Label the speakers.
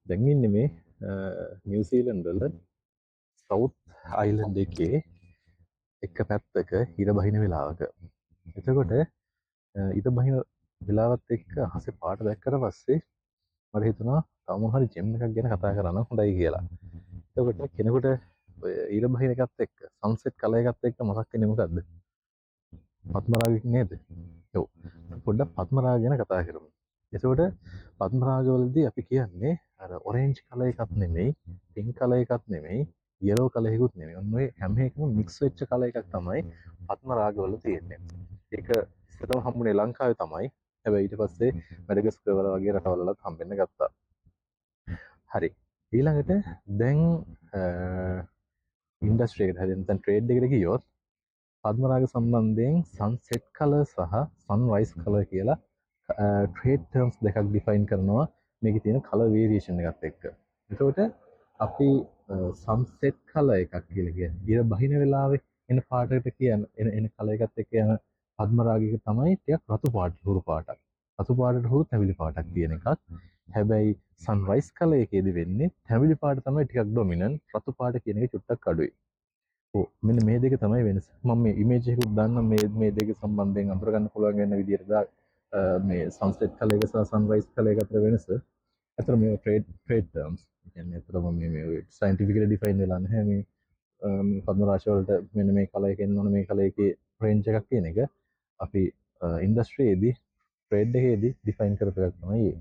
Speaker 1: දැන් ඉන්නේ මේ නිව්සීලන්ත වල සවුත් අයිලන්ඩ් එකේ එක පැත්තක හිර බහින වෙලාවක. එතකොට ඉර බහින වෙලාවත් එක්ක අහසේ පාට දැක්කට පස්සේ මට හිතුණා තව මොන හරි ජෙම් එකක් ගැන කතා කරන්න හොඳයි කියලා. එතකොට කෙනෙකුට ඔය ඉර බහින එකත් එක්ක සන්සෙට් කලර් එකත් එක්ක මතක් වෙන්නේ මොකද්ද? පත්මරාග නේද? ඔව්. පොඩ්ඩක් පත්මරාග ගැන කතා කරමු. එතකොට පත්මරාගවලදී අපි කියන්නේ අර ඔරෙන්ජ් කලර් එකක් නෙමෙයි, පින්ක් කලර් එකක් නෙමෙයි, yellow කලර් එකකුත් නෙමෙයි. ඔන්න ඔය හැම එකම මික්ස් වෙච්ච කලර් එකක් තමයි පත්මරාගවල තියෙන්නේ. ඒක ඉස්සරම හම්බුනේ ලංකාවේ තමයි. හැබැයි ඊට පස්සේ මැඩගස්කර් වල වගේ රටවල් වලත් හම්බෙන්න ගත්තා. හරි. ඊළඟට දැන් ඉන්ඩස්ට්‍රි එකට හරි නැත්නම් ට්‍රේඩ් එකට ගියොත් පද්මරාග සම්බන්ධයෙන් සන්සෙට් කලර් සහ සන්රයිස් කලර් කියලා ට්‍රේඩ් ටර්ම්ස් දෙකක් ඩිෆයින් කරනවා මේකේ තියෙන කලර් වේරියේෂන් එකත් එක්ක. එතකොට අපි සන්සෙට් කලර් එකක් කියලා කියන්නේ ඉර බහින වෙලාවේ එන පාටකට කියන එන කලර් එකත් එක්ක යන පද්මරාගයක තමයි ටිකක් රතු පාට හුරු පාටක්. රතු පාටට හුරු තැඹිලි පාටක් තියෙන එකක්. හැබැයි සන්රයිස් කලර් එකේදී වෙන්නේ තැඹිලි පාට තමයි ටිකක් ඩොමිනන්ට්, රතු පාට කියන එක චුට්ටක් අඩුයි. මෙන්න මේ දෙක තමයි වෙනස. මම මේ ඉමේජ් එකකුත් දාන්නම් මේ දෙක සම්බන්ධයෙන් අඳුර ගන්න පුළුවන් වෙන විදිහට මේ සන්සෙට් කලර් එක සහ සන්රයිස් කලර් එක අතර වෙනස. අතර මේ ට්‍රේඩ් ටර්ම්ස්. කියන්නේ අතරම මේ සයන්ටිෆිකලි ඩිෆයින් වෙලා නැහැ මේ පද්ම රාශි වලට මෙන්න මේ කලර් එකෙන් ඕන මේ කලර් එකේ රේන්ජ් එකක් කියන එක අපි ඉන්ඩස්ට්‍රියේදී ට්‍රේඩ් එකේදී ඩිෆයින් කරපු එකක් තමයි ඒක.